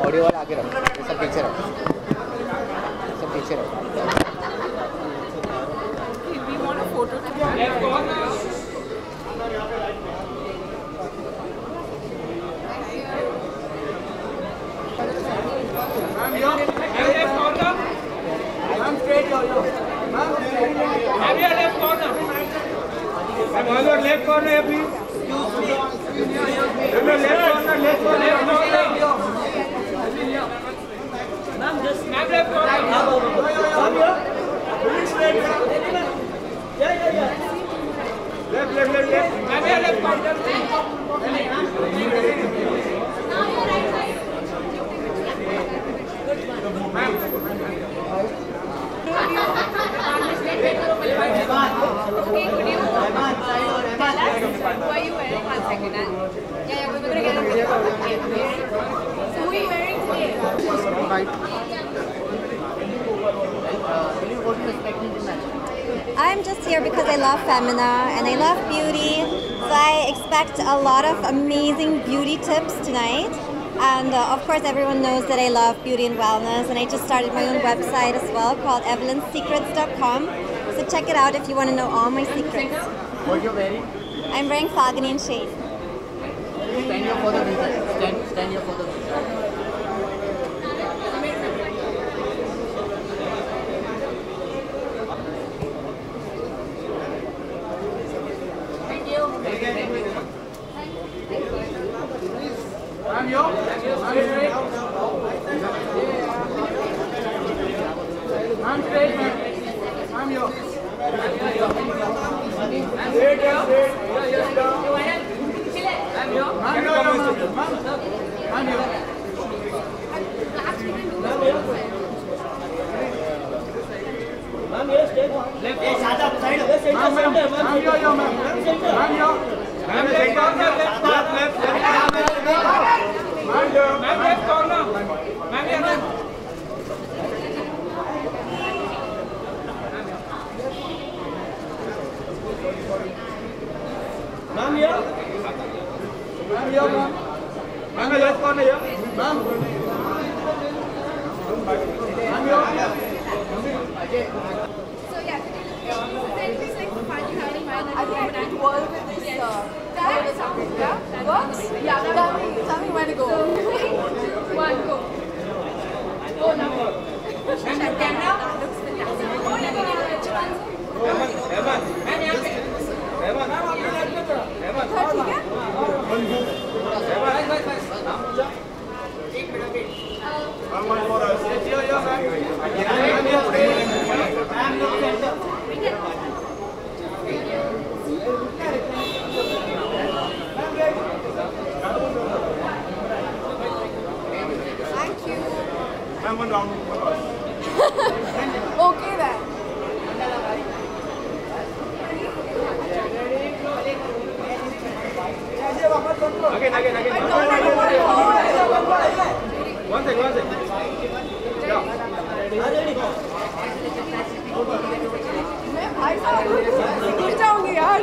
Audio वाला आगे रखो, ये सब पीछे रखो, सब पीछे रखो। We want a photo together. Left corner, please. Left corner. Ma'am, just left corner. Left corner. Okay, could you tell us who are you wearing? 1 second. Yeah, we're gonna get a picture. So who are you wearing today? I'm just here because I love Femina and I love beauty, so I expect a lot of amazing beauty tips tonight. And of course everyone knows that I love beauty and wellness, and I just started my own website as well called evelynsecrets.com. So check it out if you want to know all my secrets. What you're wearing? I'm wearing Faginian shade. Stand here for the video. Stand here for the video. I'm yo. I'm straight, man. I'm yo. I'm straight, yo. I'm yo. I'm yo. Ma'am, yes, stay. Left. Hey, side, side. I'm yo, ma'am. I'm yo. Ma'am, left corner, left. Ma'am, left corner. Ma'am, yes. Ma'am, here. Ma'am, here, ma'am. Ma'am, left corner here. Ma'am. Ma'am, here. So yeah, send me like fun you have in mind. I think I can twirl with this. That sounds Yeah, works? Yeah, tell me where to go. 1, go. Go now. Check camera. Looks fantastic. Oh, let me know which ones. Thank you. One round. Okay then. Again. I don't know. One second. मैं भाई साहब गिर जाऊंगी यार.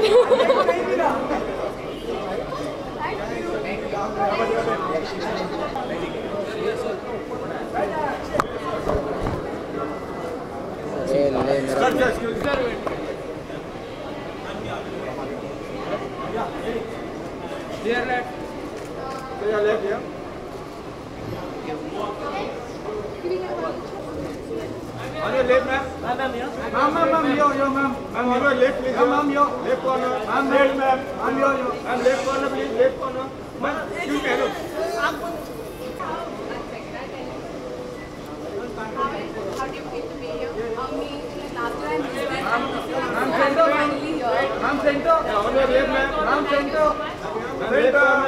Clear left. Clear left, yeah. On your left, ma'am. Ma'am, yo, ma'am. Ma'am, on your left, please. Ma'am, yo. Left corner. Ma'am, left, ma'am. Ma'am, yo. Ma'am, left corner, please. Left corner. Ma'am, excuse me, hello. How do you feel to be here? Me, last time we went Ma'am, center. finally here. Ma'am, center. On your left, ma'am. Ma'am, center.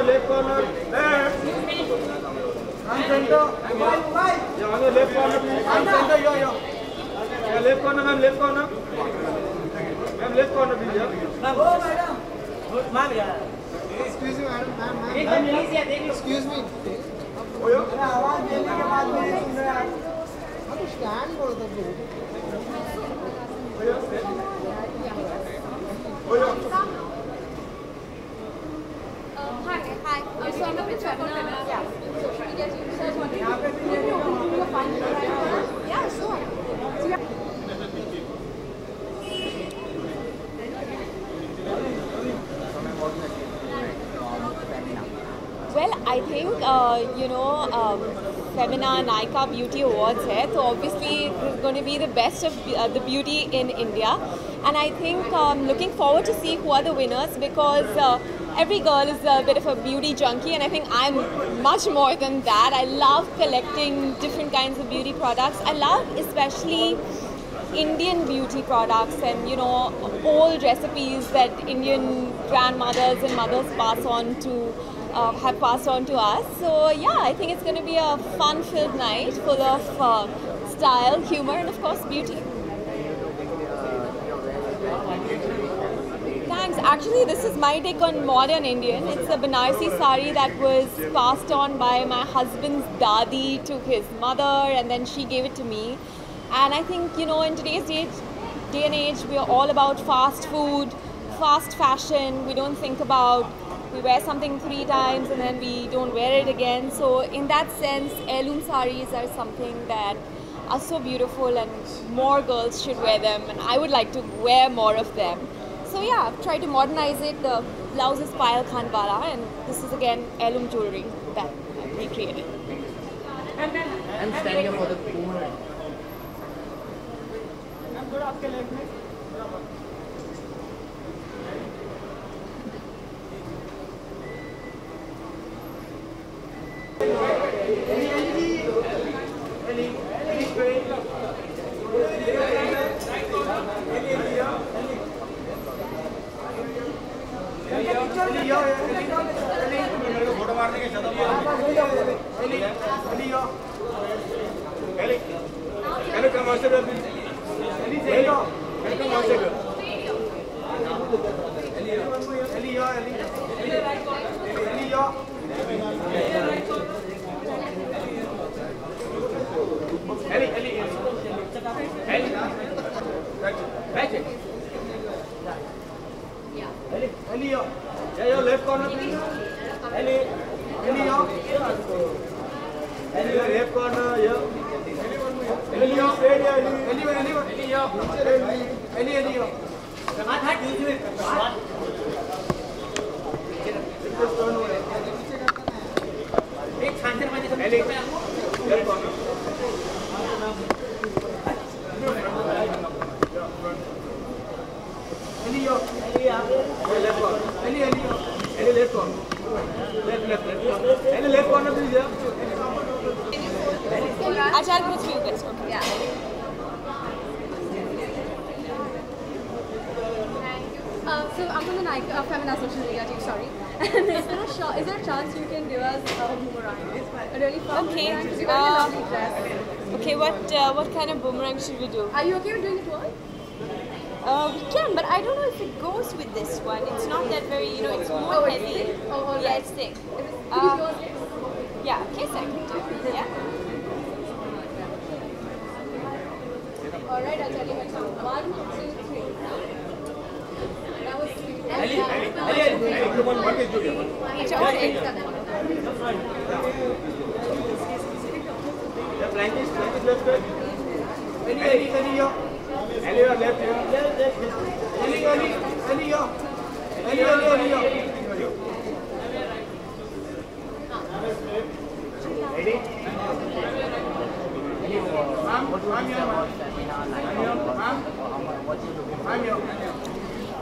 Left corner. Left. Ma'am, center. Yeah, on your left corner, please. Ma'am, center, yo. Yeah, left corner, ma'am, left corner. Ma'am, left corner, please. Yeah. Ma'am, yeah. Excuse me, madam. Ma'am. Excuse me. Oh, yeah. Stand for the Hi. So I'm a bit social media users want to think Femina Nykaa Beauty Awards है, तो obviously this is going to be the best of the beauty in India, and I think looking forward to see who are the winners, because every girl is a bit of a beauty junkie, and I think I'm much more than that. I love collecting different kinds of beauty products. I love especially Indian beauty products and old recipes that Indian grandmothers and mothers have passed on to us. So yeah, I think it's going to be a fun-filled night full of style, humor, and of course beauty. Thanks. Actually, this is my take on modern Indian. It's a Banarsi sari that was passed on by my husband's dadi to his mother, and then she gave it to me. And I think, in today's day and age, we are all about fast food, fast fashion. We don't think about, we wear something 3 times and then we don't wear it again. So in that sense, heirloom saris are something that are so beautiful, and more girls should wear them, and I would like to wear more of them. So yeah, I've tried to modernize it. The blouse is Payal Khanwala, and this is again heirloom jewelry that I recreated. I'm standing up for the boomerang. आपके leg में photo मारने के left corner, please. Ellie, left corner, yeah. Ellie, straight here. Ellie. Left corner. Left corner. Left corner, please. I'll put you guys. Okay. Yeah. So I'm on the Nykaa Femina social media team, sorry. And is there a chance you can give us a boomerang? A really fun boomerang? Because you're wearing a lovely dress. Okay, what kind of boomerang should we do? Are you okay with doing it all? We can, but I don't know if it goes with this one. It's not that very, it's more heavy. It's thick? Oh, all yeah, right. it's thick. Could Yeah, okay, so I can do it. Yeah. Alright, I'll tell you my count. 1, 2, 3. That was sweet. What is doing? Okay. The flank is left side. Ellie, you are left here. Ellie, Ready?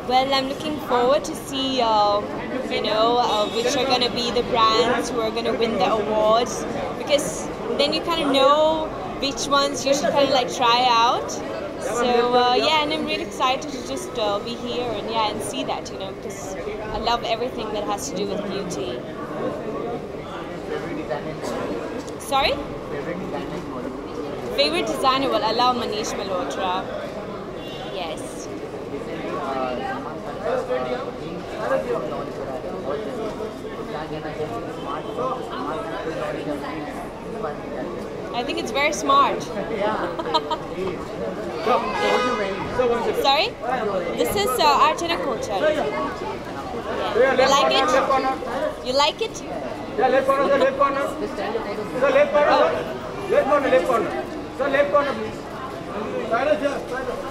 Well, I'm looking forward to see, which are going to be the brands who are going to win the awards, because then you kind of know which ones you should kind of try out. So yeah, and I'm really excited to just be here and see that, because I love everything that has to do with beauty. Sorry? Favorite designer? Well, I love Manish Malhotra. Yes. I think it's very smart. Sorry? This is art and culture. Yeah. You like it? You like it? Yeah, left corner, sir, left corner. Sir, left corner, sir. Left corner, left corner. Sir, left corner, please. Silence, sir. Silence.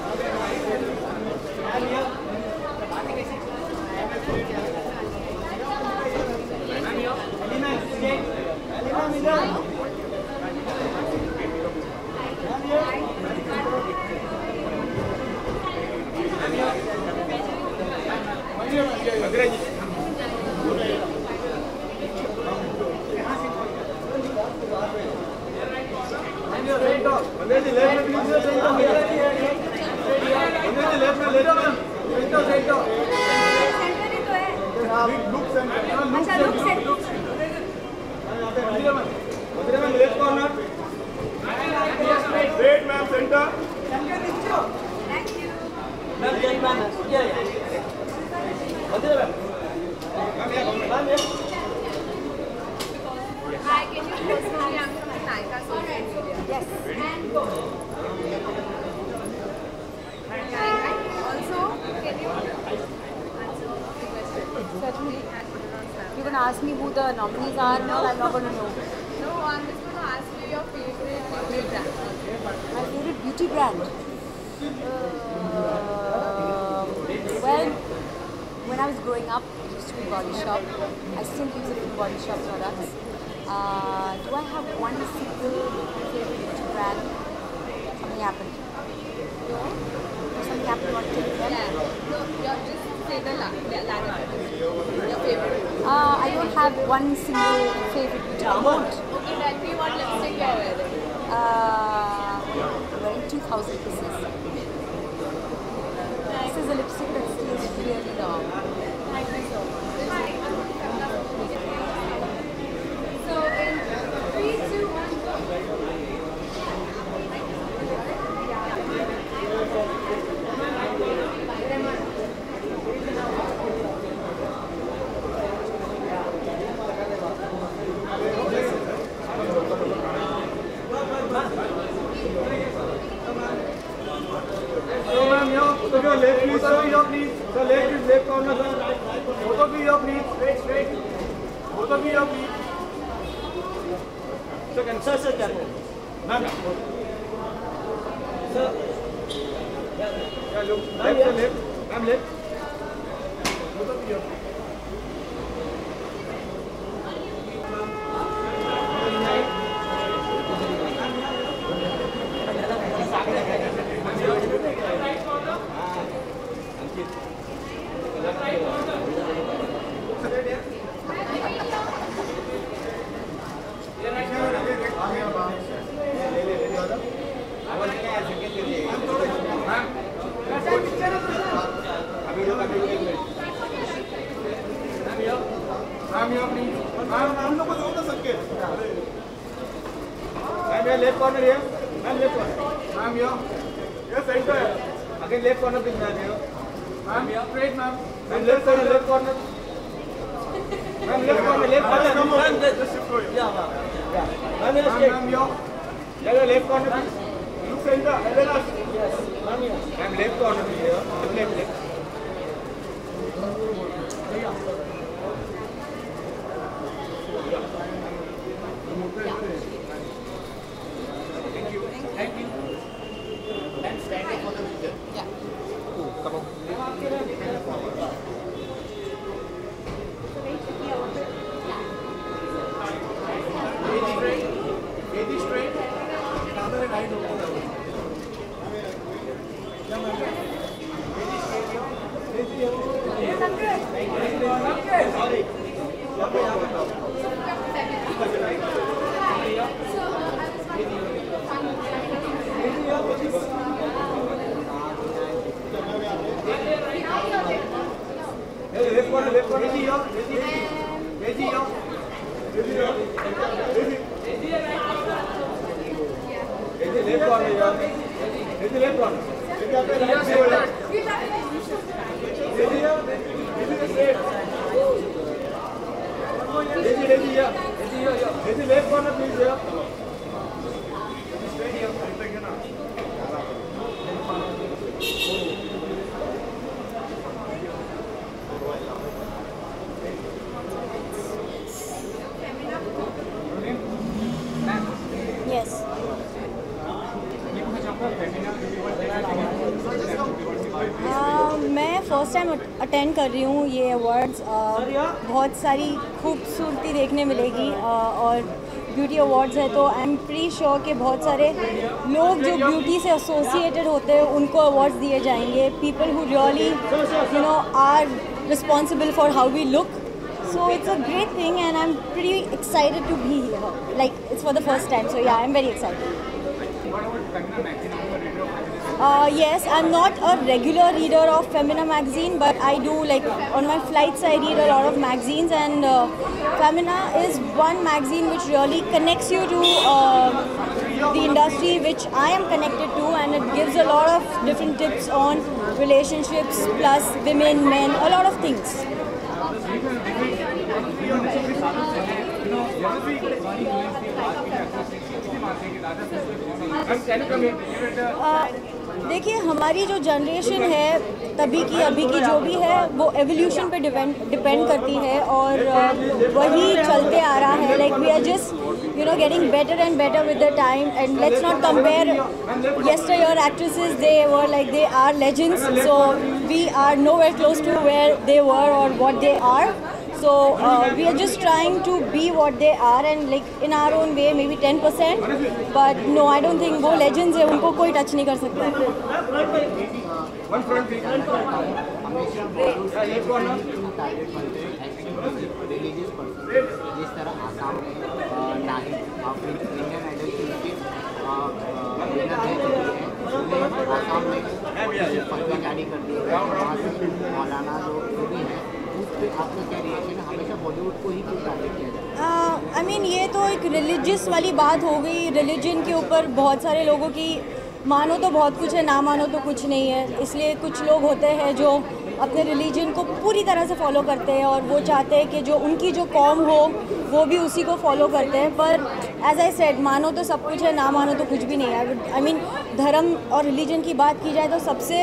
You're going to ask me who the nominees are? No, I'm not going to know. No, I'm just going to ask you your favorite beauty brand. My favorite beauty brand? Well, when I was growing up, it used to be Body Shop. I still use a few Body Shop products. Do I have one single favorite beauty brand? Something happened. No? Something happened? What did you get? No, just say the ladder. Your favorite? I don't have one single favorite beauty brand. Okay, tell me what lipstick you're wearing. Wearing 2000 pieces. This is a lipstick that stays really long. Thank you so much. So in 3, 2, 1, go. Left corner, sir. Both of you here, please. Straight. Both of you here, please. Sir, can sir, careful. Ma'am. Sir. Yeah, look. Left. Ma'am, left. Both of you here. Left corner here. Ma'am, left corner. Ma'am, here. Here, center. Again, left corner, please, ma'am, here. Ma'am, here. Straight, ma'am. Ma'am, left corner, left corner. Ma'am, left corner, left corner. Ma'am, just shift for you. Yeah, ma'am. Ma'am, here, straight. Ma'am, here. Yeah, left corner, please. Look center. Yes. Ma'am, here. Ma'am, left corner, please, here. Left. Thank you. And stand up for the picture. Yeah. Come on. Very straight. Another right over. Left corner. Left corner, please. Yes. मैं first time attend कर रही हूँ ये awards. बहुत सारी खूबसूरती देखने मिलेगी और ब्यूटी अवार्ड्स है, तो आई एम प्री श्योर कि बहुत सारे लोग जो ब्यूटी से एसोसिएटेड होते हैं उनको अवार्ड्स दिए जाएंगे. People who really are responsible for how we look. So it's a great thing and I'm pretty excited to be here. Like it's for the first time, so yeah, I'm very excited. Yes, I'm not a regular reader of Femina magazine, but I do, like on my flights I read a lot of magazines, and Femina is one magazine which really connects you to the industry which I am connected to, and it gives a lot of different tips on relationships plus women, men, a lot of things. देखिए, हमारी जो generation है तभी की अभी की जो भी है वो एवोल्यूशन पे डिपेंड करती है, और वही चलते आ रहा है. Like we are just getting better and better with the time, and let's not compare yesteryear actresses. They were like, they are legends, so we are nowhere close to where they were or what they are. So we are just trying to be what they are, and like in our own way, maybe 10%. But no, I don't think वो legends है, उनको कोई touch नहीं कर सकता. जिस तरह आसाम नहीं इंडियन आइडल की आसाम में पंखा जारी कर दी है, वहाँ से मौलाना जो भी है उस पर आपका क्या रिएक्शन है? हमेशा बॉलीवुड को ही क्यों टारगेट किया जाता है? आई मीन ये तो एक रिलीजियस वाली बात हो गई. रिलीजन के ऊपर बहुत सारे लोगों की मानो तो बहुत कुछ है, ना मानो तो कुछ नहीं है. इसलिए कुछ लोग होते हैं जो अपने रिलीजन को पूरी तरह से फॉलो करते हैं और वो चाहते हैं कि जो उनकी जो कौम हो वो भी उसी को फॉलो करते हैं. पर एज आई सेड, मानो तो सब कुछ है, ना मानो तो कुछ भी नहीं है. आई मीन धर्म और रिलीजन की बात की जाए तो सबसे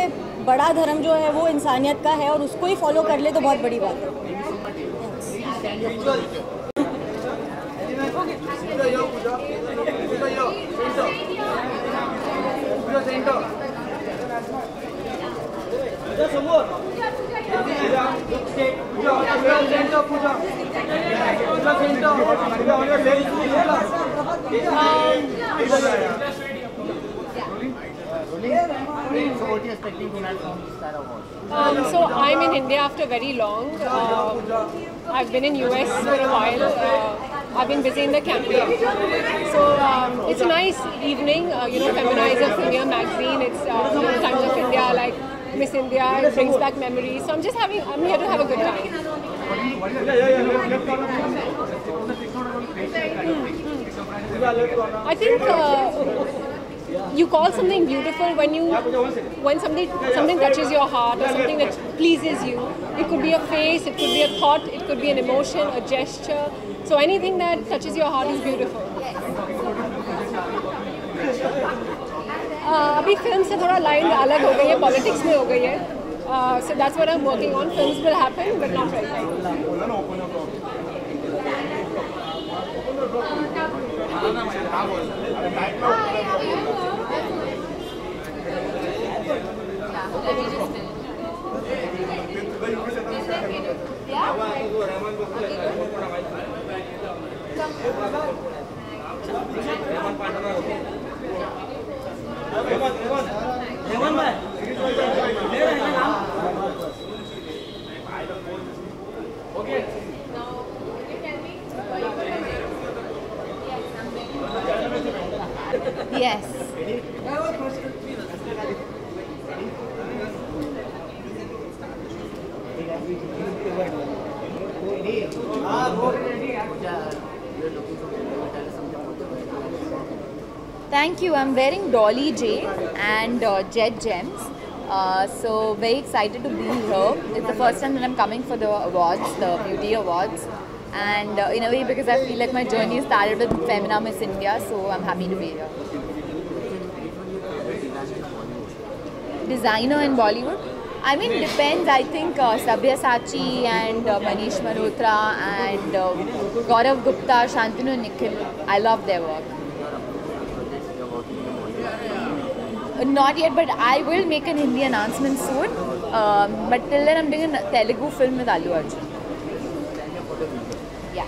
बड़ा धर्म जो है वो इंसानियत का है, और उसको ही फॉलो कर ले तो बहुत बड़ी बात है. So I'm in India after very long. I've been in US for a while. I've been busy in the campaign. So it's a nice evening. Femina is a senior magazine. It's Times of India, like Miss India. It brings back memories. So I'm here to have a good time. I think you call something beautiful when something touches your heart or something that pleases you. It could be a face, it could be a thought, it could be an emotion, a gesture. So anything that touches your heart is beautiful. अभी film से थोड़ा line अलग हो गई है, politics में हो गई है. So that's what I'm working on. Films will happen, but not right now. Yes. Thank you. I'm wearing Dolly J and Jet Gems. So very excited to be here. It's the first time that I'm coming for the awards, the beauty awards. And in a way, because I feel like my journey started with Femina Miss India, so I'm happy to be here. Designer in Bollywood? I mean, depends. I think Sabyasachi and Manish Malhotra and Gaurav Gupta, Shantanu Nikhil, I love their work. Not yet, but I will make an Hindi announcement soon. But till then, I'm doing a Telugu film with Allu Arjun. Yeah.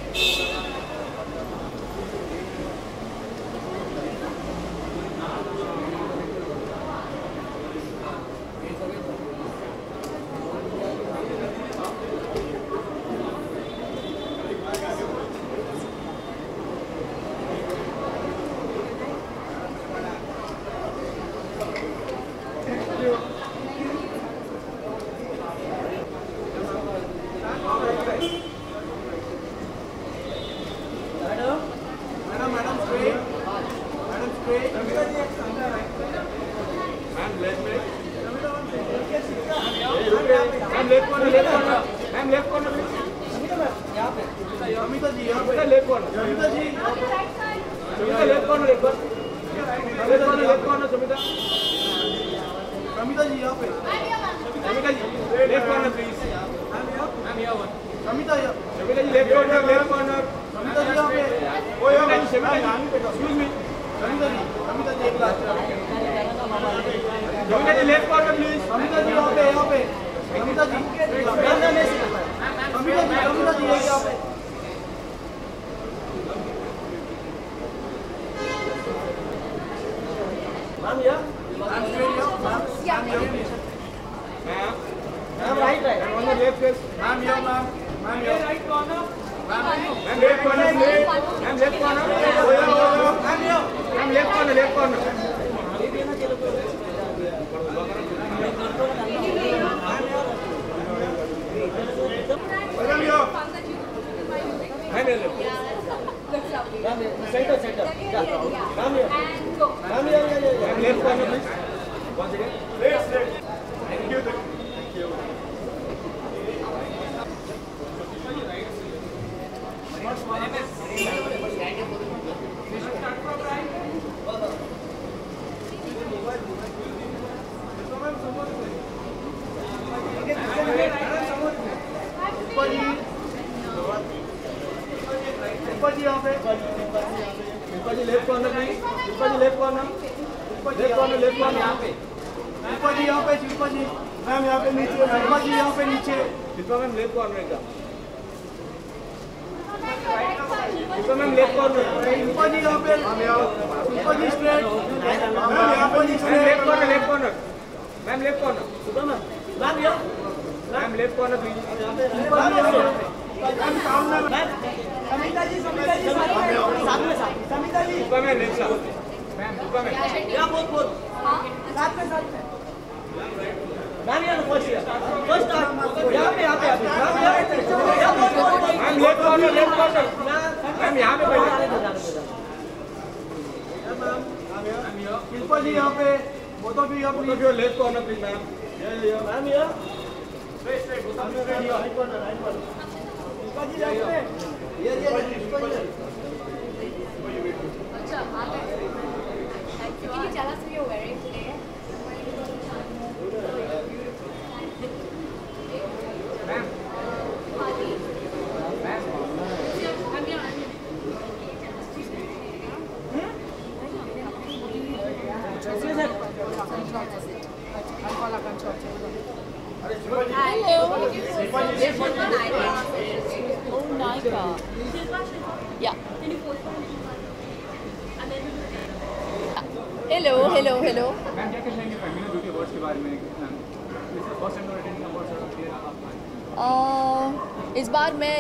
इस बार मैं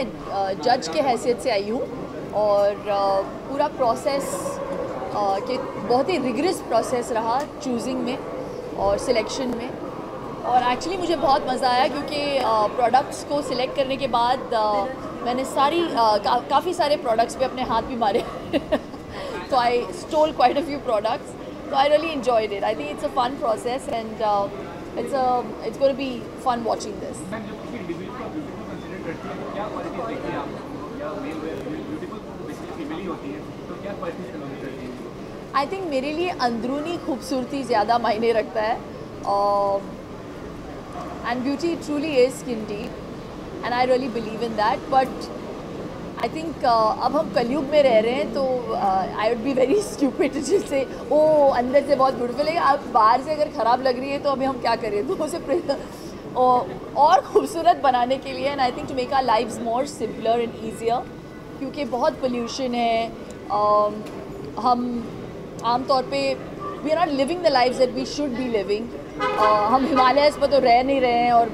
जज के हैसियत से आई हूँ और पूरा process कि बहुत ही रिगरस प्रोसेस रहा चूजिंग में और सिलेक्शन में। और एक्चुअली मुझे बहुत मज़ा आया क्योंकि प्रोडक्ट्स को सिलेक्ट करने के बाद मैंने काफ़ी सारे प्रोडक्ट्स पे अपने हाथ भी मारे तो I stole quite a few products, so I really enjoyed it. I think it's a fun process and it's going to be fun watching this. I think मेरे लिए अंदरूनी खूबसूरती ज़्यादा मायने रखता है and beauty truly is skin deep and I really believe in that. But I think अब हम कलयुग में रह रहे हैं तो I would be very stupid to just say ओ अंदर से बहुत ब्यूटीफुल है, अब बाहर से अगर ख़राब लग रही है तो अभी हम क्या करें, तो उसे और खूबसूरत बनाने के लिए and I think to make our lives more simpler and easier, क्योंकि बहुत पोल्यूशन है, हम आम तौर पे we are not living the lives that we should be living. हम हिमालयस पर तो रह नहीं रहे हैं और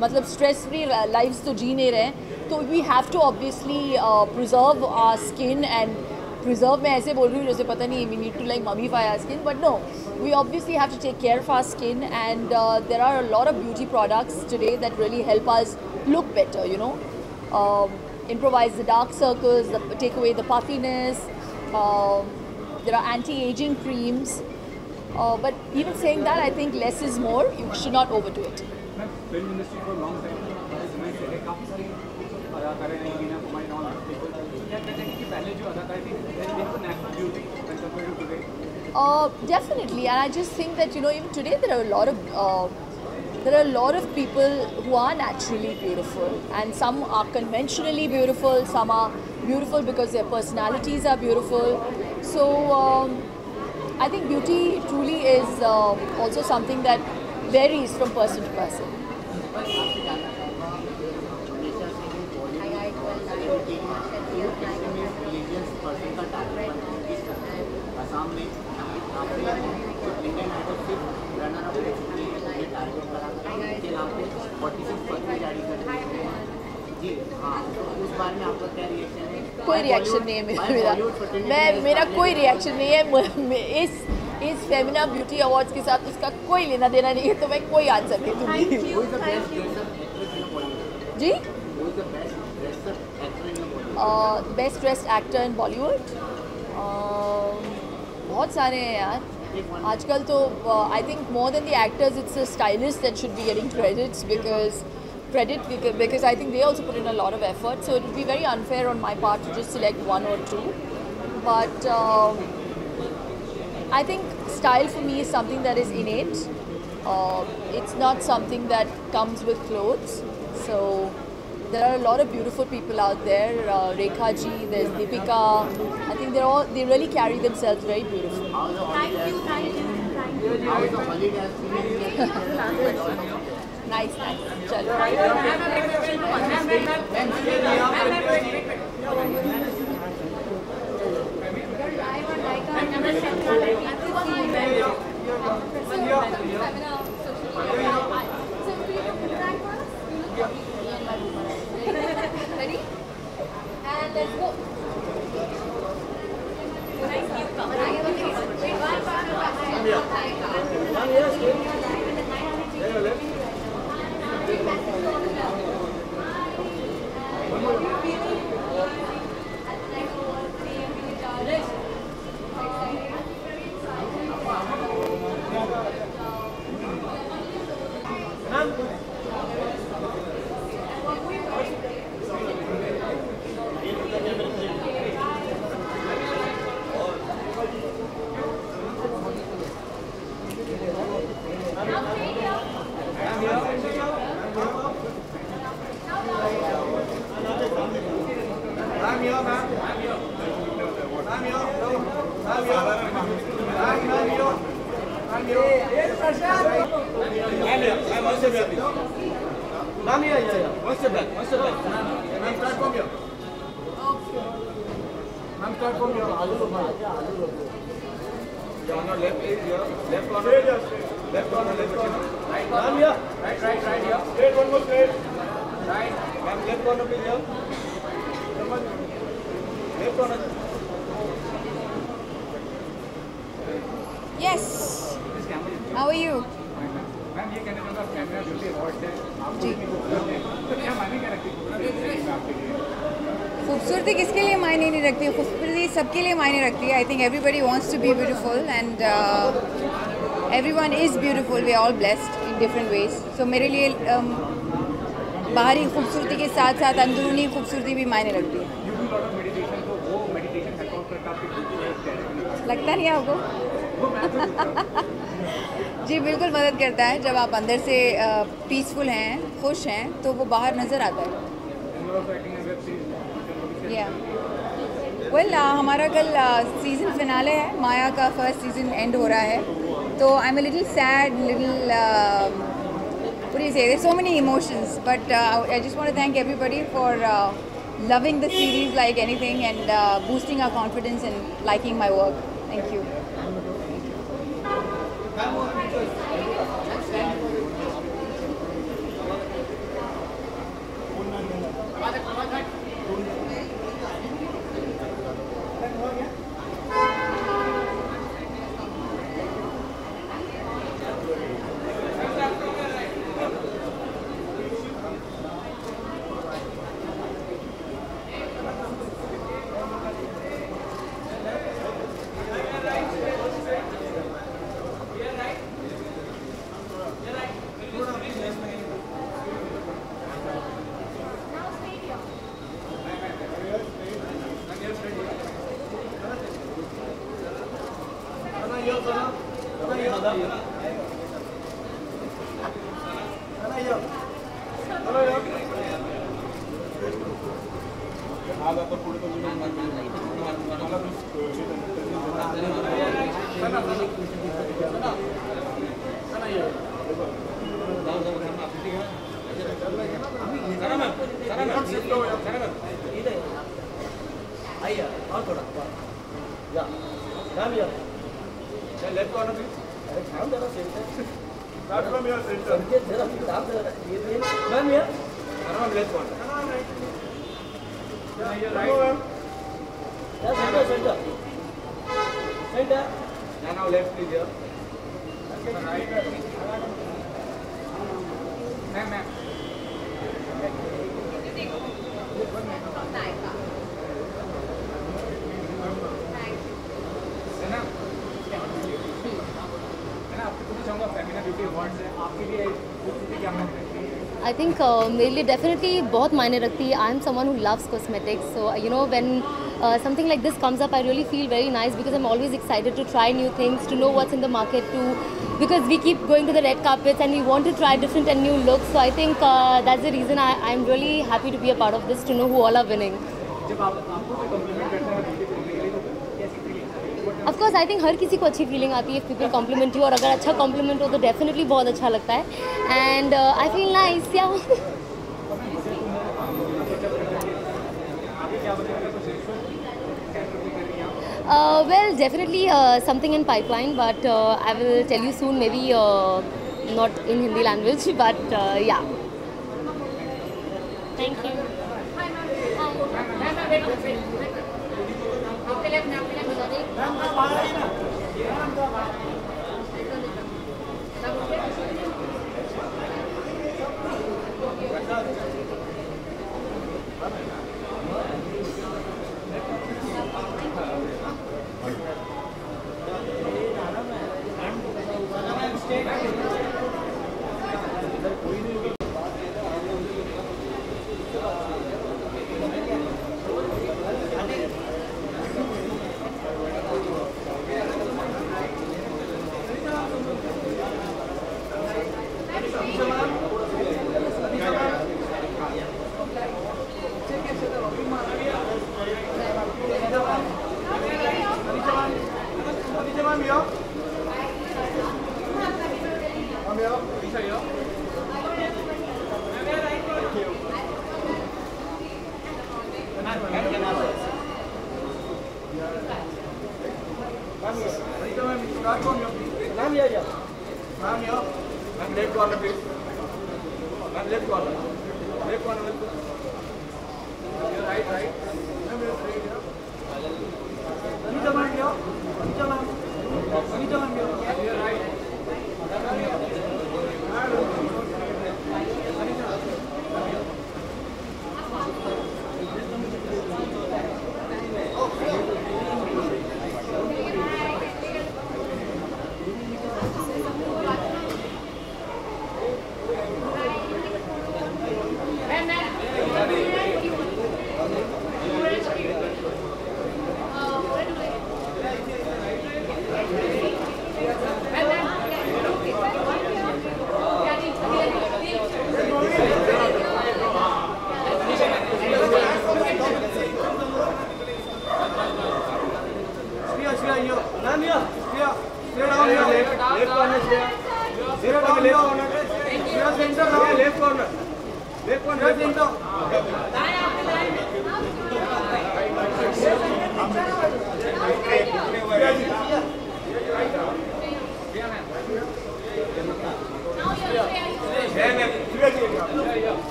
मतलब स्ट्रेस फ्री लाइव्स तो जी नहीं रहे हैं, तो we have to obviously preserve our skin and preserve मैं ऐसे बोल रही हूँ जैसे पता नहीं we need to like mummify our skin, but no we obviously have to take care of our skin and there are a lot of beauty products today that really help us look better, you know, improvise the dark circles, take away the puffiness, there are anti-aging creams. But even saying that, I think less is more. You should not overdo it. Film industry for long time पहले काफ़ी सारी अदाकारें हैं मीना कुमारी और people क्या कहते हैं कि पहले जो अदाकारी थी they have a natural beauty when compared to today. Definitely, and I just think that even today there are a lot of people who are naturally beautiful, and some are conventionally beautiful, some are beautiful because their personalities are beautiful. So I think beauty truly is also something that varies from person to person. कोई reaction नहीं है मेरा कोई reaction नहीं है इस Femina beauty awards के साथ उसका कोई लेना देना नहीं है, तो मैं कोई आंसर नहीं दूंगी। जी best dressed actor in Bollywood बहुत सारे हैं यार आजकल तो। I think more than the actors it's the stylist that should be getting credits because I think they also put in a lot of effort, so it would be very unfair on my part to just select one or two. But I think style for me is something that is innate. It's not something that comes with clothes. So there are a lot of beautiful people out there. Rekha ji, there's Deepika. I think they really carry themselves very beautifully. Thank you. Nice. Chalo. Ready? And let's go. Yes. How are you? Ma'am ये कहने का camera beauty award है आपको तो क्या मायने क्या रखती है? खूबसूरती किसके लिए मायने नहीं रखती है? खूबसूरती सबके लिए मायने रखती है। I think everybody wants to be beautiful and everyone is beautiful. We are all blessed in different ways. So मेरे लिए बाहरी खूबसूरती के साथ साथ अंदरूनी खूबसूरती भी मायने रखती है। लगता नहीं है आपको? जी बिल्कुल मदद करता है। जब आप अंदर से पीसफुल हैं, खुश हैं, तो वो बाहर नज़र आता है। वेल हमारा कल सीज़न फिनाले है, माया का फर्स्ट सीज़न एंड हो रहा है, तो I am a little sad, little what do you say? There's so many emotions, but I just want to thank everybody for loving the series like anything and boosting our confidence and liking my work. Thank you. आइए और थोड़ा या ma'am या left corner please अरे काम जरा centre start from your centre संकेत जरा काम जरा ये मैम या मैम लेफ्ट कॉर्नर या राइट या सेंटर सेंटर सेंटर या नाउ लेफ्ट प्लीज या राइट मैम I think मेरे लिए definitely बहुत मायने रखती है. I am someone who loves cosmetics, so you know when something like this comes up, I really feel very nice because I'm always excited to try new things, to know what's in the market too, because we keep going to the red carpets and we want to try different and new looks. So I think that's the reason I'm really happy to be a part of this, to know who all are winning. Of course, I think हर किसी को अच्छी feeling आती है if people compliment you, और अगर अच्छा compliment हो तो definitely बहुत अच्छा लगता है. And I feel nice, yeah. Well, definitely something in pipeline, but I will tell you soon. Maybe not in Hindi language, but yeah. Thank you.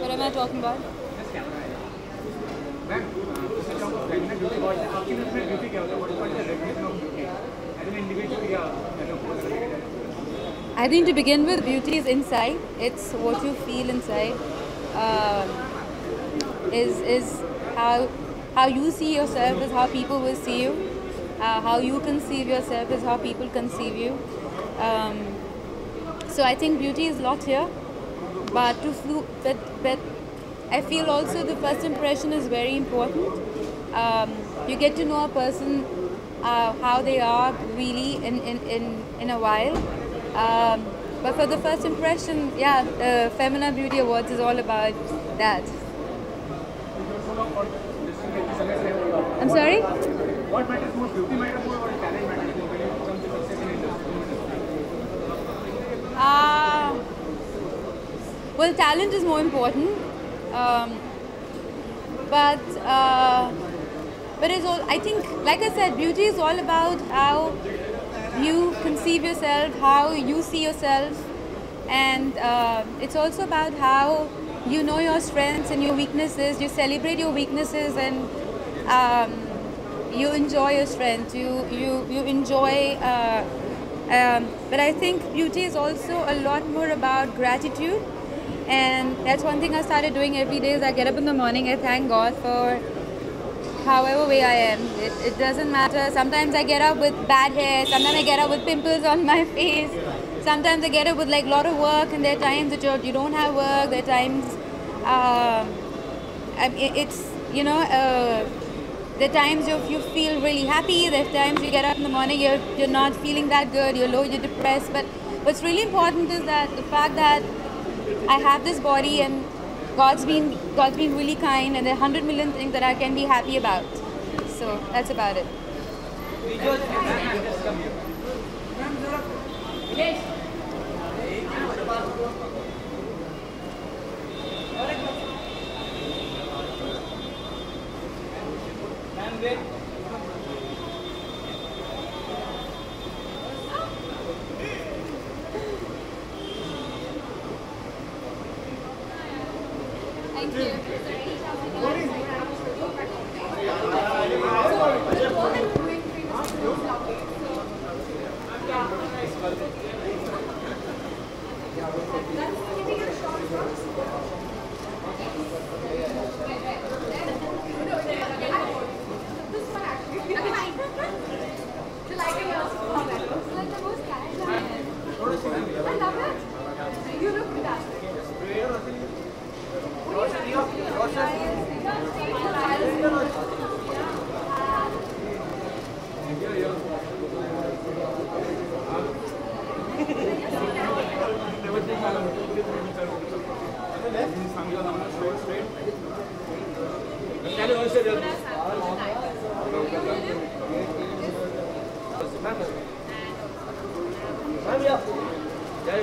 What am I talking about? I think to begin with, beauty is inside. It's what you feel inside. Is how you see yourself is how people will see you. How you conceive yourself is how people conceive you. So I think beauty is a lot here, but I feel also the first impression is very important. You get to know a person how they are really in a while. But for the first impression, yeah, the Femina Beauty Awards is all about that. I'm sorry? What matters more, beauty matters more or talent matters more when it comes to success in industry? Well, talent is more important, but it's all, I think, like I said, beauty is all about how you conceive yourself, how you see yourself, and it's also about how you know your strengths and your weaknesses. You celebrate your weaknesses and you enjoy your strengths. You enjoy. But I think beauty is also a lot more about gratitude, and that's one thing I started doing every day. Is I get up in the morning, I thank God for however way I am. It doesn't matter. Sometimes I get up with bad hair, sometimes I get up with pimples on my face, sometimes I get up with like a lot of work, and there are times that you don't have work, there are times it's, you know, there are times you feel really happy, there are times you get up in the morning, you're not feeling that good, you're low, you're depressed. But what's really important is that the fact that I have this body and God's been really kind, and there are 100 million things that I can be happy about. So that's about it. Thank you.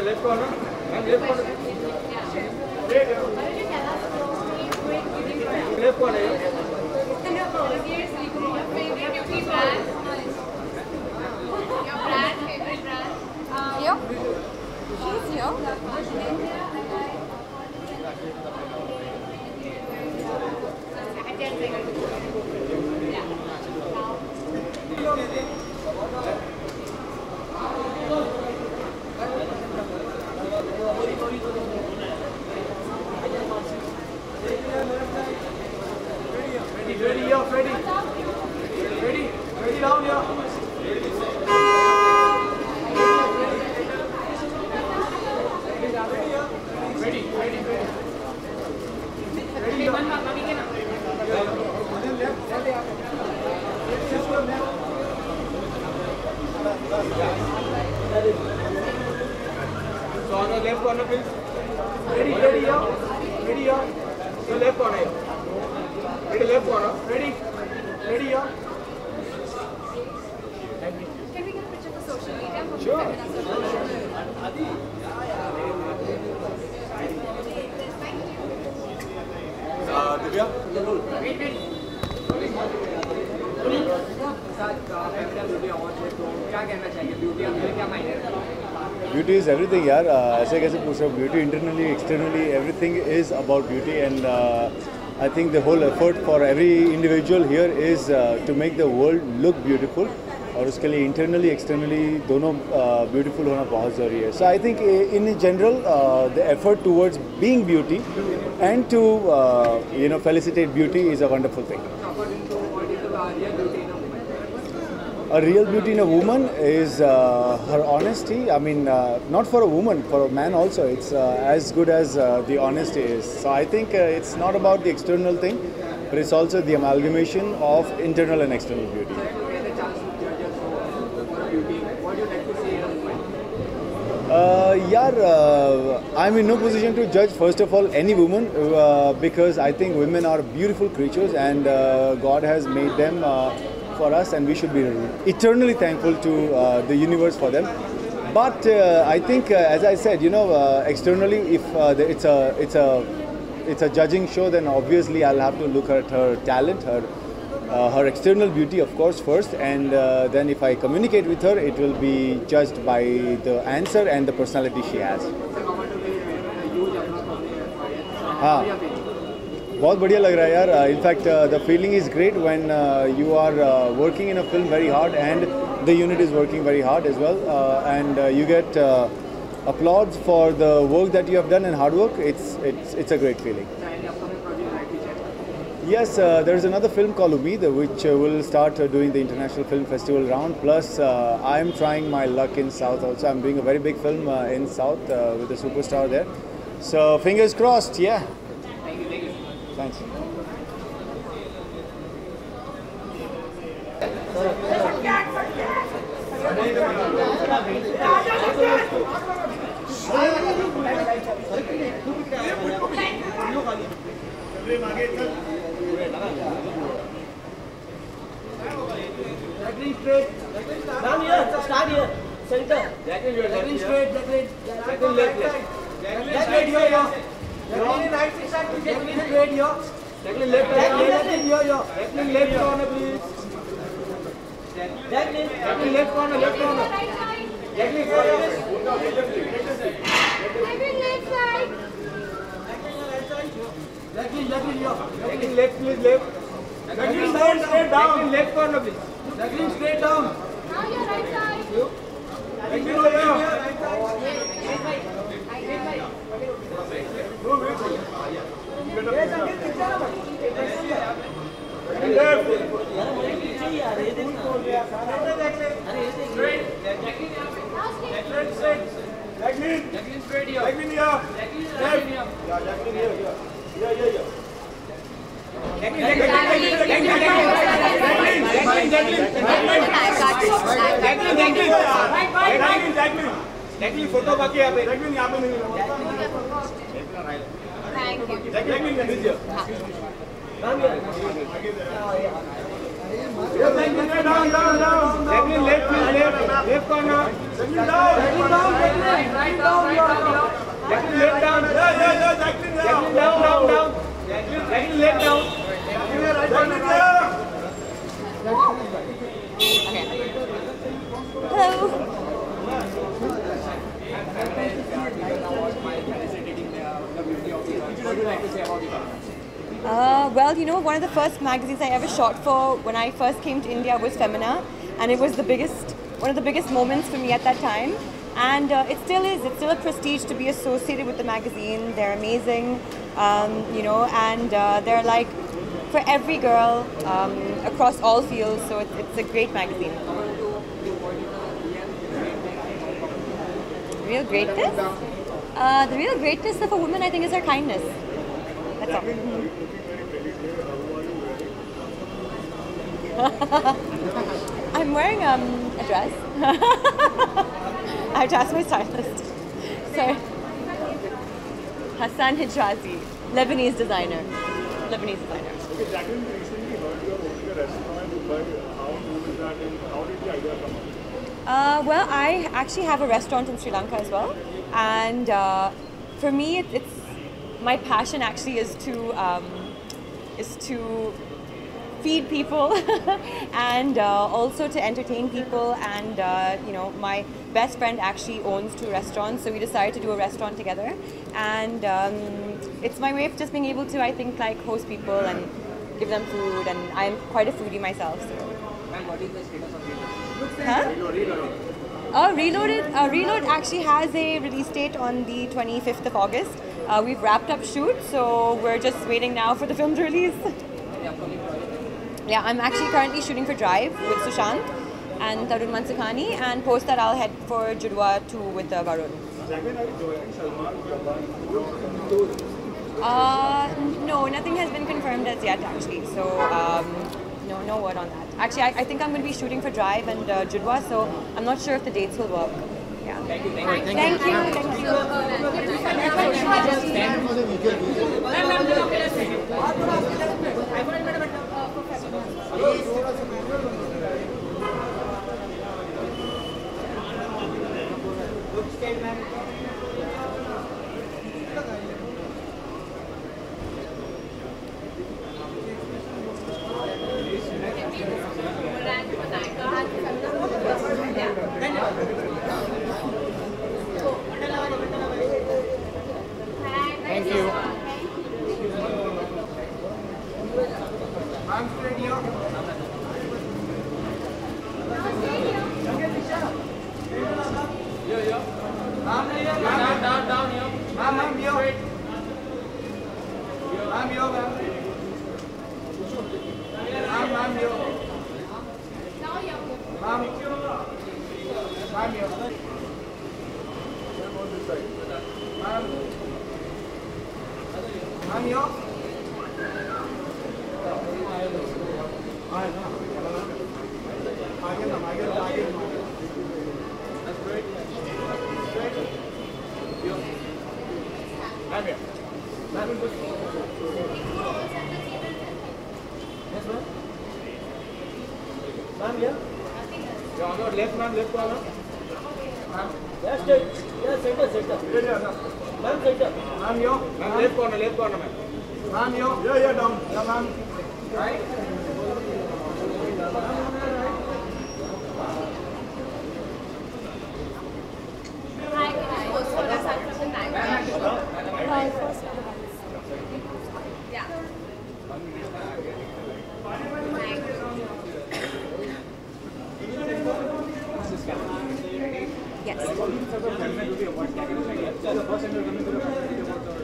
Left corner. Left corner. Left corner. Ready down here. So on the left corner, please. Ready here. Ready here. So left corner here. Ready left corner. Ready. Ready here. Can we get a picture for social media? Sure. Divya? क्या कहना चाहिए beauty आपके लिए क्या मायने रखती है? beauty is everything, यार. ऐसे कैसे पूछ रहे हो? Beauty internally, externally, everything is about beauty, and I think the whole effort for every individual here is to make the world look beautiful. और उसके लिए internally, externally दोनों beautiful होना बहुत ज़रूरी है. So I think in general the effort towards being beauty and to felicitate beauty is a wonderful thing. A real beauty in a woman is her honesty. I mean, not for a woman, for a man also. It's as good as the honesty is. So I think it's not about the external thing, but it's also the amalgamation of internal and external beauty. I'm in no position to judge, first of all, any woman because I think women are beautiful creatures and God has made them for us, and we should be eternally thankful to the universe for them. But I think, as I said, externally, if it's a judging show, then obviously I'll have to look at her talent, her external beauty, of course, first, and then if I communicate with her, it will be judged by the answer and the personality she has. हाँ, बहुत बढ़िया लग रहा है यार. In fact, the feeling is great when you are working in a film very hard and the unit is working very hard as well, and you get applause for the work that you have done and hard work. It's a great feeling. Yes, there is another film called Umeed which will start doing the International Film Festival round. Plus, I am trying my luck in South also. I'm doing a very big film in South with a superstar there. So fingers crossed, yeah. Thanks. Jacqueline straight. Down here. Start here. Center. Jacqueline straight. Jacqueline left. Jacqueline straight here. Jacqueline right side. Jacqueline straight here. Jacqueline left. Jacqueline here. Jacqueline left corner, please. Jacqueline left corner. Jacqueline corner. Jacqueline left side. Jacqueline here. Jacqueline left, please, left. Jacqueline down, straight down. Jacqueline left corner, please. Jacqueline straight down. Now your right side. Jacqueline over here. Right side. Left. Straight. Jacqueline straight. Jacqueline straight here. Jacqueline here. Left. Yeah, Jacqueline here. Yeah. Jacqueline photo बाकी यहाँ पे. Jacqueline यहाँ पे नहीं. Thank you. Jacqueline can लीजिए. Down. Jacqueline left corner. Jacqueline down. Right down. Jacqueline left down. Yeah. Jacqueline down. Jacqueline left down. Okay. Hello. Well, one of the first magazines I ever shot for when I first came to India was Femina, and it was one of the biggest moments for me at that time. And it still is. It's still a prestige to be associated with the magazine. They're amazing, and they're like for every girl across all fields. So it's a great magazine. Real greatness? The real greatness of a woman, I think, is her kindness. That's all. I'm wearing a dress. I have to ask my stylist. Sorry. Hassan Hijazi, Lebanese designer. Okay, Jacqueline recently heard you are opening a restaurant, but how cool is that and how did the idea come up? Well, I actually have a restaurant in Sri Lanka as well, and for me, it's my passion actually is to feed people and also to entertain people. And you know, my best friend actually owns 2 restaurants, so we decided to do a restaurant together. And it's my way of just being able to, I think, like host people and give them food. And I'm quite a foodie myself. So. And what is the status of Reload? Huh? Reload actually has a release date on the 25th of August. We've wrapped up shoot, so we're just waiting now for the film to release. Yeah, I'm actually currently shooting for Drive with Sushant and Tarun Mansukhani, and post that I'll head for Judwa 2 with Varun. No, nothing has been confirmed as yet actually, so no word on that. Actually, I think I'm going to be shooting for Drive and Judwa, so I'm not sure if the dates will work. Yeah. Thank you. Stand for the Thank you. Left corner. Yes, center. Ma'am, center. Ma'am, yo. Ma'am, left corner, ma'am. Ma'am, yo. Yeah, down. Yeah, ma'am. Right.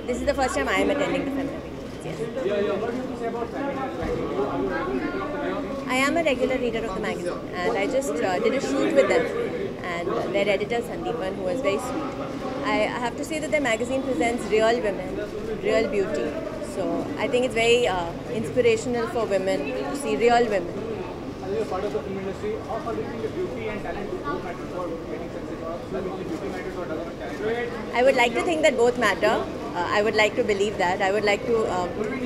This is the first time I am attending the film. Yes. I am a regular reader of the magazine, and I just did a shoot with them, and their editor Sandeepan, who was very sweet. I have to say that their magazine presents real women, real beauty. So I think it's very inspirational for women to see real women. As you are part of the film industry, how far do you think the beauty and talent both matter for getting success, or only beauty matters or doesn't talent? I would like to think that both matter. I would like to believe that. I would like to.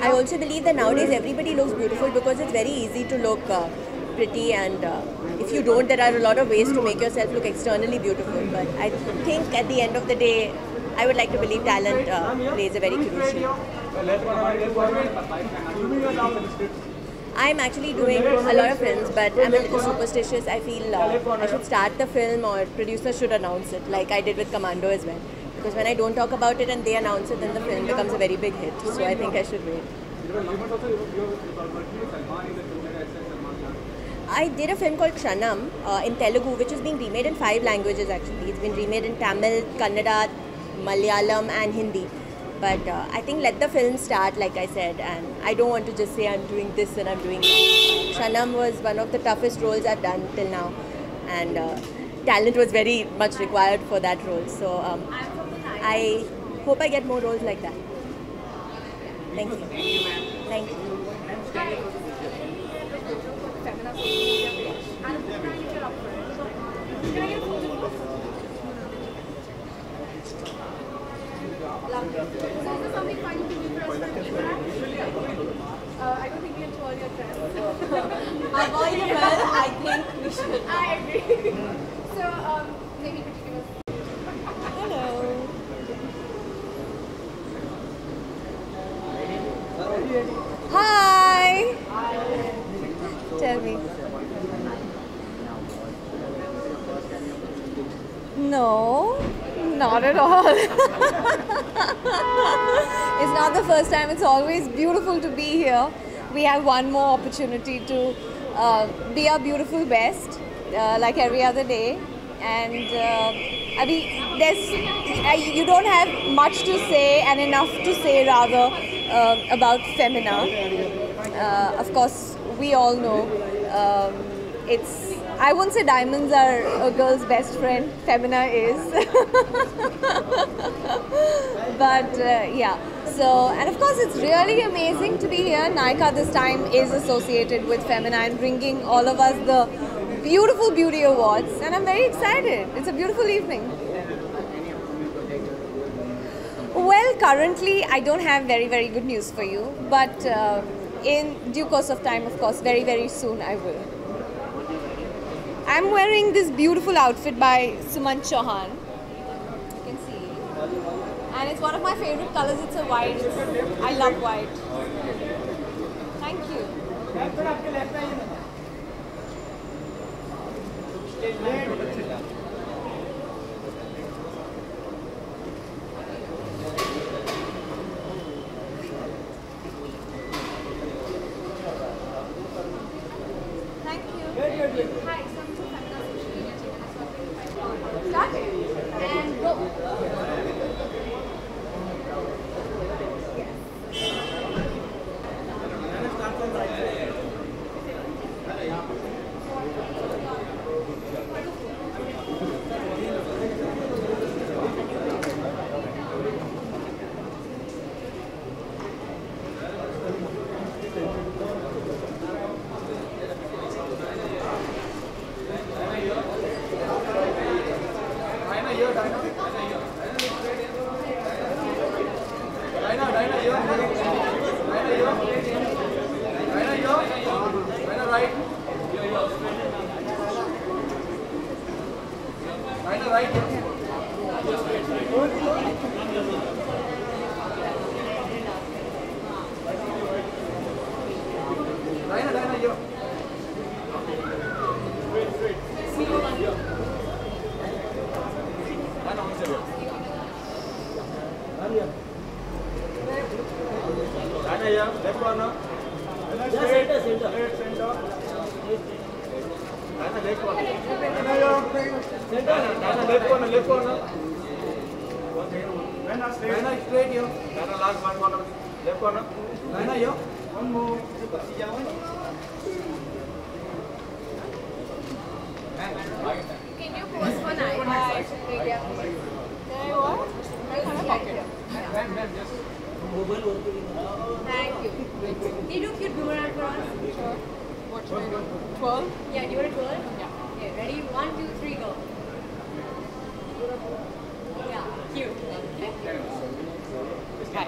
I also believe that nowadays everybody looks beautiful because it's very easy to look pretty, and if you don't, there are a lot of ways to make yourself look externally beautiful. But I think at the end of the day, I would like to believe talent plays a very crucial. I'm actually doing a lot of films, but I'm a little superstitious. I feel I should start the film or producer should announce it, like I did with Commando as well. Because when I don't talk about it and they announce it, then the film becomes a very big hit. So I think I should wait. I did a film called Kshanam in Telugu, which is being remade in 5 languages actually. It's been remade in Tamil, Kannada, Malayalam and Hindi. But I think let the film start, like I said, and I don't want to just say I'm doing this and I'm doing that. Kshanam was one of the toughest roles I've done till now, and talent was very much required for that role. So I hope I get more roles like that. Thank you. Thank you. Can I get a photo? So is there something fun to do for us? I don't think we have to all your dress. Avoid it well, I think we should. I agree. So maybe could you give us... Hello. Hi. Tell me. No, not at all. It's not the first time. It's always beautiful to be here. We have one more opportunity to be our beautiful best, like every other day. And I mean, you don't have much to say and enough to say rather about Femina. Of course, we all know I won't say diamonds are a girl's best friend. Femina is. But yeah. So, and of course, it's really amazing to be here. Nykaa this time is associated with Femina and bringing all of us the beautiful beauty awards. And I'm very excited. It's a beautiful evening. Well, currently, I don't have very, very good news for you. But in due course of time, of course, very, very soon I will. I'm wearing this beautiful outfit by Sumant Chauhan. You can see. And it's one of my favorite colors. It's a white. I love white. Thank you. Thank you. Hi. Start and go. Can you pose for night? Thank you. Can you do cute boomerang for us? Sure. What should I do? Twirl? Yeah, do you want to twirl? Yeah. Okay, ready? 1, 2, 3, go. Yeah, cute. Okay. Hi.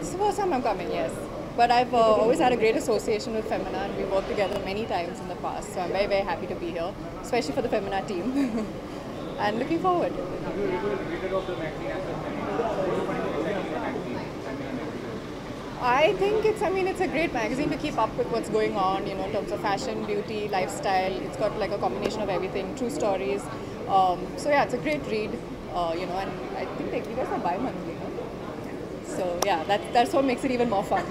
It's the first time I'm coming, yes. But I've always had a great association with Femina and we've worked together many times in the past. So I'm very, very happy to be here, especially for the Femina team. And looking forward. I think it's a great magazine to keep up with what's going on, in terms of fashion, beauty, lifestyle. It's got like a combination of everything, true stories. So yeah, it's a great read, and I think they give us a bi-monthly. So yeah, that's what makes it even more fun.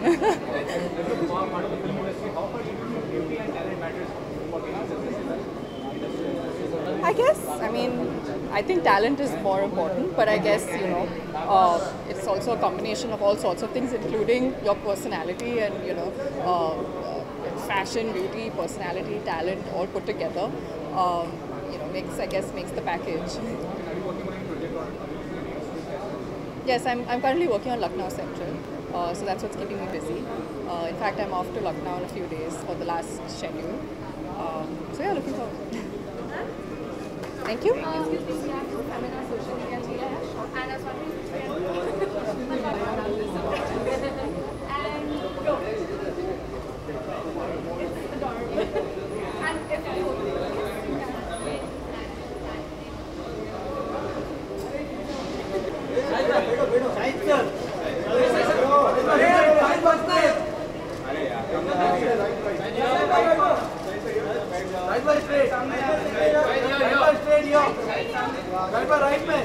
I guess, I think talent is more important, but I guess, it's also a combination of all sorts of things, including your personality and, fashion, beauty, personality, talent, all put together, makes the package. Yes, I'm currently working on Lucknow Central, so that's what's keeping me busy. In fact, I'm off to Lucknow in a few days for the last schedule. So yeah, looking forward. Thank you. Science, sir. Right by straight. Right by straight here. Right by right में.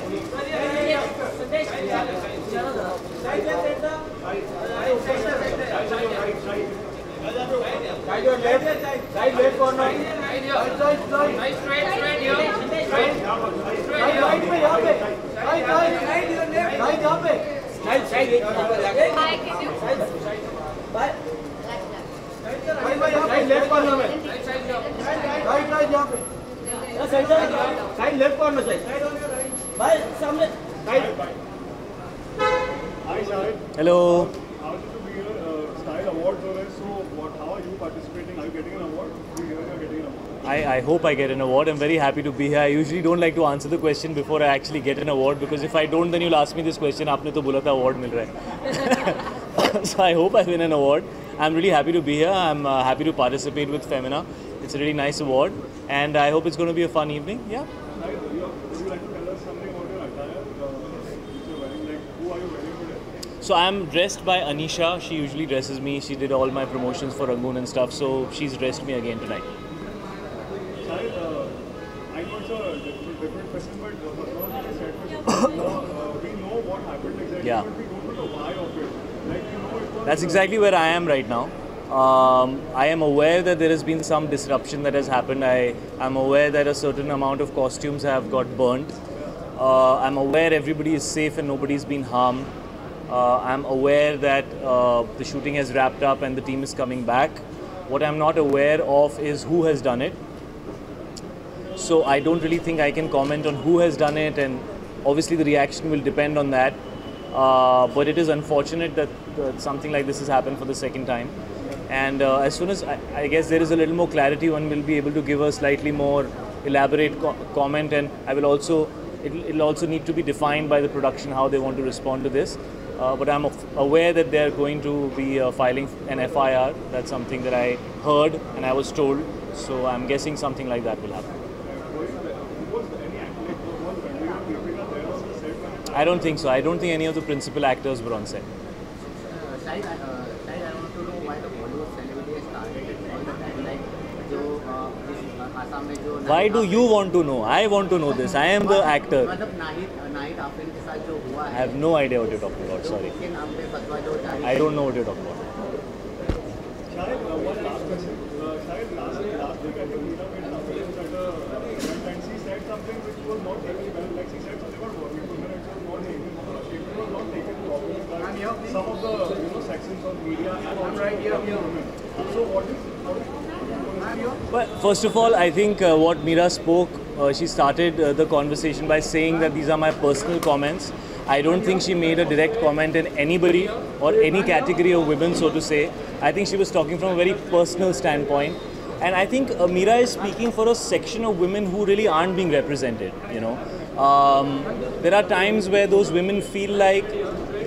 Side your left. Side left corner. Side. Straight here. Right में यहाँ पे. Right यहाँ पे. Side left corner में. Right यहाँ पे. Side left corner side. भाई सामने. Hi Shahid. Hello. How is it to be here? Style Awards हो रहे हैं. So how are you participating? Are you getting an award? We hear you are getting an award. I hope I get an award. I'm very happy to be here. I usually don't like to answer the question before I actually get an award, because if I don't, then you'll ask me this question. आपने तो बोला था award मिल रहा है. So I hope I win an award. I'm really happy to be here. I'm happy to participate with Femina. It's a really nice award, and I hope it's going to be a fun evening. Yeah. Would you like to tell us something about your attire? Which you're wearing? Like, who are you wearing today? So I'm dressed by Anisha. She usually dresses me. She did all my promotions for Rangoon and stuff. So she's dressed me again tonight. Shahid, I know it's a different question, but not really sad question. We know what happened exactly, Yeah. but we don't know the why of it. Like, you know, it was That's exactly where I am right now. I am aware that there has been some disruption that has happened. I'm aware that a certain amount of costumes have got burnt. I'm aware everybody is safe and nobody's been harmed. I'm aware that the shooting has wrapped up and the team is coming back. What I'm not aware of is who has done it. So I don't really think I can comment on who has done it, and obviously the reaction will depend on that. But it is unfortunate that something like this has happened for the second time. And as soon as I guess there is a little more clarity, one will be able to give a slightly more elaborate comment, and I will also it'll also need to be defined by the production how they want to respond to this. But I'm aware that they are going to be filing an FIR. That's something that I heard and I was told. So I'm guessing something like that will happen. I don't think so. I don't think any of the principal actors were on set. Shahid, I want to know why the Bollywood celebrity started it all the time. Like, Assam में जो Why do you want to know? I want to know this. I am the actor. मतलब नाहिद आफरीन के साथ जो हुआ I है. have no idea what you're talking about. Sorry. उसके नाम पे फतवा जो जारी. I don't know what you're talking about. Shahid, one last question. Shahid, last week I think Meera made an appearance at a event and she said something which was not taken well. Like she said something about working women and it was not taken. It was not taken properly by some of the sections on media and also women. So what is But first of all, I think what Meera spoke, she started the conversation by saying that these are my personal comments. I don't think she made a direct comment in anybody or any category of women, so to say. I think she was talking from a very personal standpoint. And I think Meera is speaking for a section of women who really aren't being represented, you know. There are times where those women feel like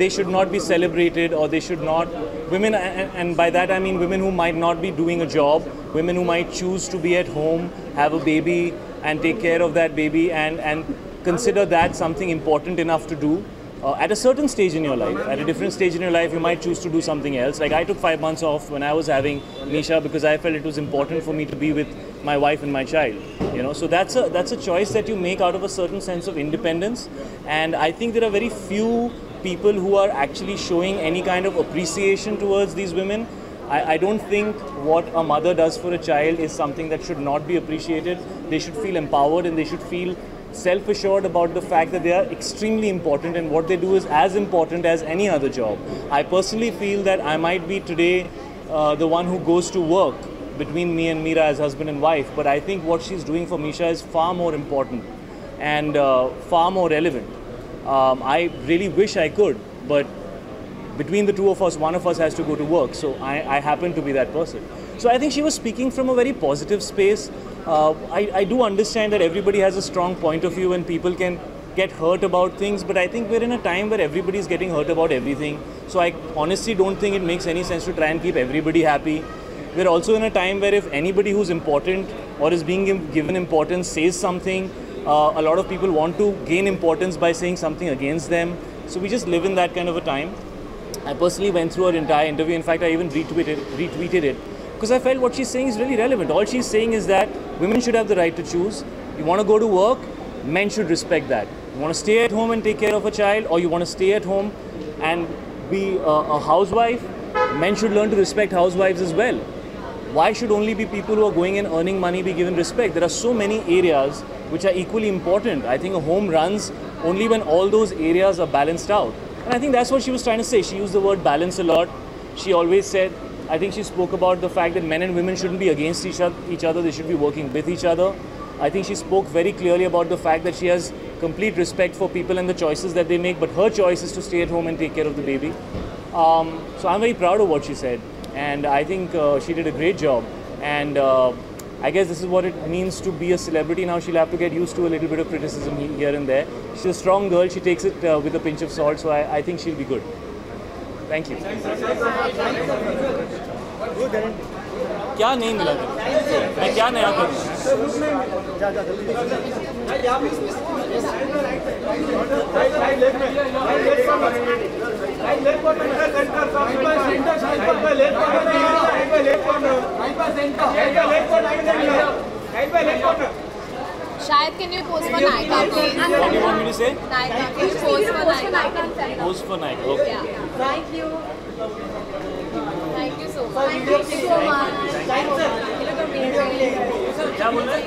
they should not be celebrated, or they should not, women, and by that I mean women who might not be doing a job, women who might choose to be at home, have a baby and take care of that baby and consider that something important enough to do. At a certain stage in your life, at a different stage in your life, you might choose to do something else. Like I took 5 months off when I was having Nisha because I felt it was important for me to be with my wife and my child. You know, so that's a choice that you make out of a certain sense of independence. And I think there are very few people who are actually showing any kind of appreciation towards these women. I don't think what a mother does for a child is something that should not be appreciated. They should feel empowered and they should feel self-assured about the fact that they are extremely important and what they do is as important as any other job. I personally feel that I might be today the one who goes to work between me and Meera as husband and wife, but I think what she's doing for Misha is far more important and far more relevant. I really wish I could, but between the two of us, one of us has to go to work, so I happen to be that person. So I think she was speaking from a very positive space. I do understand that everybody has a strong point of view and people can get hurt about things, but I think we're in a time where everybody is getting hurt about everything. So I honestly don't think it makes any sense to try and keep everybody happy. We're also in a time where if anybody who's important or is being given importance says something, a lot of people want to gain importance by saying something against them. So we just live in that kind of a time. I personally went through her entire interview. In fact, I even retweeted it because I felt what she's saying is really relevant. All she's saying is that women should have the right to choose. You want to go to work, men should respect that. You want to stay at home and take care of a child, or you want to stay at home and be a housewife, men should learn to respect housewives as well. Why should only be people who are going and earning money be given respect? There are so many areas which are equally important. I think a home runs only when all those areas are balanced out. And I think that's what she was trying to say. She used the word balance a lot. She always said, I think she spoke about the fact that men and women shouldn't be against each other, they should be working with each other. I think she spoke very clearly about the fact that she has complete respect for people and the choices that they make, but her choice is to stay at home and take care of the baby. So I'm very proud of what she said, and I think she did a great job. And I guess this is what it means to be a celebrity now. She'll have to get used to a little bit of criticism here and there. She's a strong girl, she takes it with a pinch of salt, so I think she'll be good. Thank you. क्या नहीं मिला मैं क्या नया करूँ Shahid, can you pose for Nykaa, please? What do you want me to say? Nykaa, can you pose for Nykaa? Pose for Nykaa, okay. Yeah. Thank you. Thank you so much. Thank you so much. You look amazing. क्या बोल रहे हैं?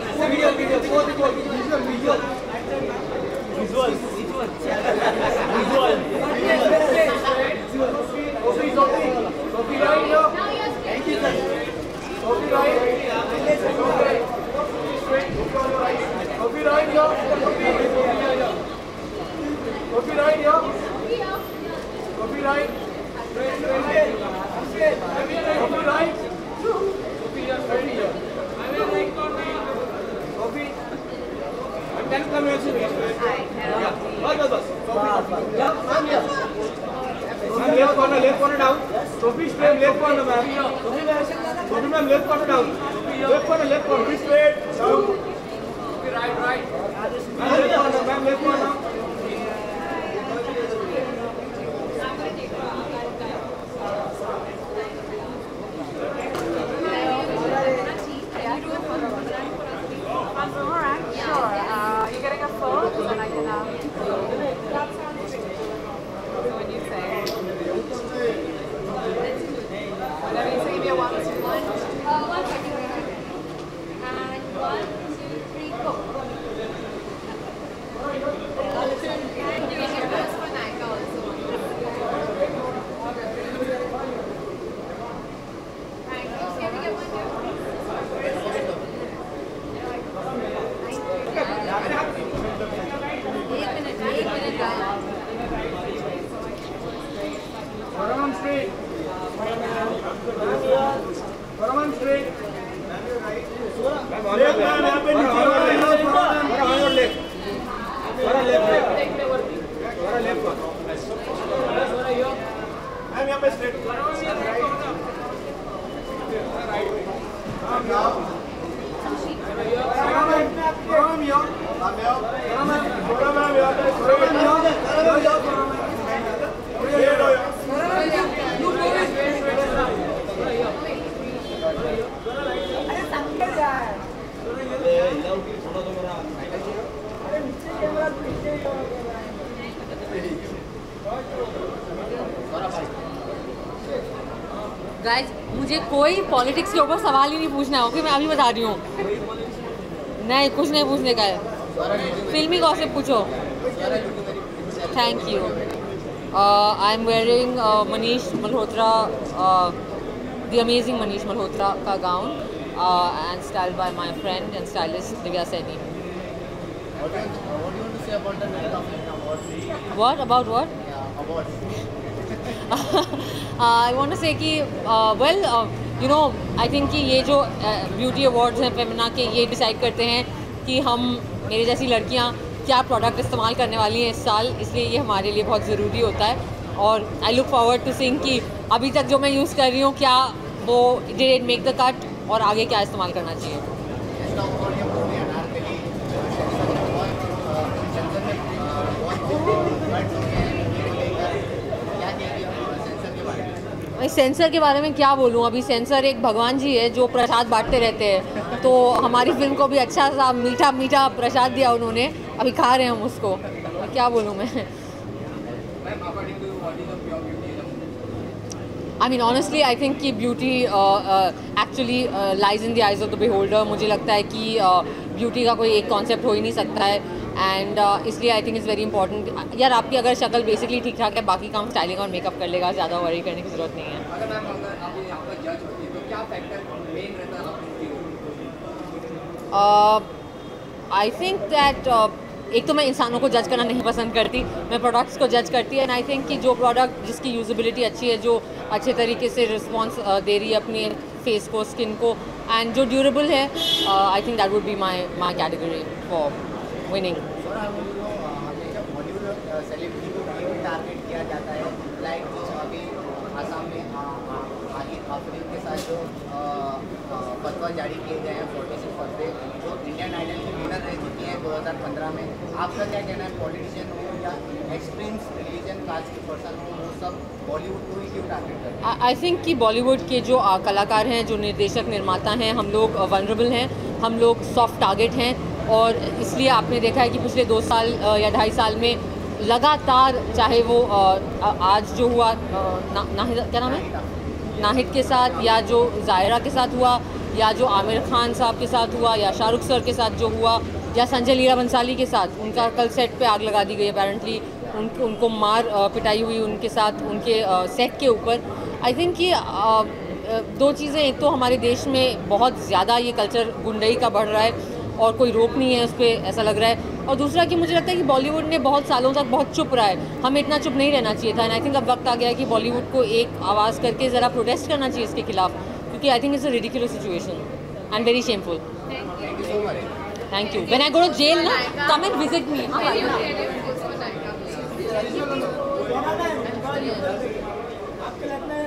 Left corner down. Sophie straight, left corner, ma'am. Sophie ma'am, left corner down. Left corner, be straight. Down. Right. Left corner, ma'am, left corner. Alright, sure. You're getting a phone, and I can. When you say. Let me say, give me a 1, 2, 1. 1 second. And 1, 2, 3, go. And you can pose for Nykaa also. Thank you. Can we get one here? एक minute Paraman straight. Paraman straight. Left man, यहाँ पे नीचे वाला left. I'm यहाँ पे straight. Guys, मुझे कोई politics के ऊपर सवाल ही नहीं पूछना है, ओके? मैं अभी बता रही हूँ, नहीं कुछ नहीं पूछने का है। फिल्मी गॉसिप पूछो। Thank you. I am wearing Manish Malhotra, the amazing Manish Malhotra का gown and styled by my friend and stylist Divya Saini. What about what? I want to say कि you know, I think कि ये जो ब्यूटी अवार्ड्स हैं फेमिना के, ये डिसाइड करते हैं कि हम, मेरे जैसी लड़कियाँ, क्या प्रोडक्ट इस्तेमाल करने वाली हैं इस साल, इसलिए ये हमारे लिए बहुत ज़रूरी होता है। और I look forward to seeing कि अभी तक जो मैं यूज़ कर रही हूँ, क्या वो did it make the cut, और आगे क्या इस्तेमाल करना चाहिए। सेंसर के बारे में क्या बोलूँ, अभी सेंसर एक भगवान जी है जो प्रसाद बांटते रहते हैं, तो हमारी फिल्म को भी अच्छा सा मीठा मीठा प्रसाद दिया उन्होंने, अभी खा रहे हैं हम उसको, क्या बोलूँ मैं। I mean honestly I think कि beauty actually lies in the eyes of the beholder। मुझे लगता है कि beauty का कोई एक concept हो ही नहीं सकता है, and इसलिए I think it's very important। यार आपकी अगर शक्ल basically ठीक ठाक है, बाकी काम स्टाइलिंग और मेकअप कर लेगा, ज़्यादा वरी करने की ज़रूरत नहीं है। I think that एक तो मैं इंसानों को जज करना नहीं पसंद करती, मैं प्रोडक्ट्स को जज करती है। एंड आई थिंक कि जो प्रोडक्ट जिसकी यूजेबिलिटी अच्छी है, जो अच्छे तरीके से रिस्पॉन्स दे रही है अपने फेस को, स्किन को, एंड जो ड्यूरेबल है, I think that would be my category for winning. Celebrity को टारगेट किया जाता है, लाइक अभी आसाम में आफरीन के साथ जो फतवा जारी किए गए हैं 46 फतवे, जो इंडियन आइडल की विनर रह चुकी हैं 2015 में। आपका क्या कहना है, पॉलिटिशियन हो या एक्सट्रीम रिलीजन कास्ट के पर्सन हो, वो सब बॉलीवुड को ही क्यों टारगेट करते हैं? आई थिंक कि बॉलीवुड के जो कलाकार हैं, जो निर्देशक निर्माता हैं, हम लोग वनरेबल हैं, हम लोग सॉफ्ट टारगेट हैं, और इसलिए आपने देखा है कि पिछले 2 साल या 2.5 साल में लगातार, चाहे वो आज जो हुआ नाहिद, क्या नाम है, नाहिद के साथ, या जो जायरा के साथ हुआ, या जो आमिर खान साहब के साथ हुआ, या शाहरुख सर के साथ जो हुआ, या संजय लीला बंसाली के साथ, उनका कल सेट पे आग लगा दी गई अपेरेंटली, उनको मार पिटाई हुई उनके साथ, उनके सेट के ऊपर। आई थिंक कि 2 चीज़ें, एक तो हमारे देश में बहुत ज़्यादा ये कल्चर गुंडई का बढ़ रहा है और कोई रोक नहीं है उस पर, ऐसा लग रहा है, और दूसरा कि मुझे लगता है कि बॉलीवुड ने बहुत सालों तक बहुत चुप रहा है, हमें इतना चुप नहीं रहना चाहिए था। एंड आई थिंक अब वक्त आ गया है कि बॉलीवुड को एक आवाज़ करके ज़रा प्रोटेस्ट करना चाहिए इसके खिलाफ, क्योंकि I think it's a ridiculous situation and very shameful. Thank you. When I go to jail ना, कम एंड विजिट मी। आपके लगता है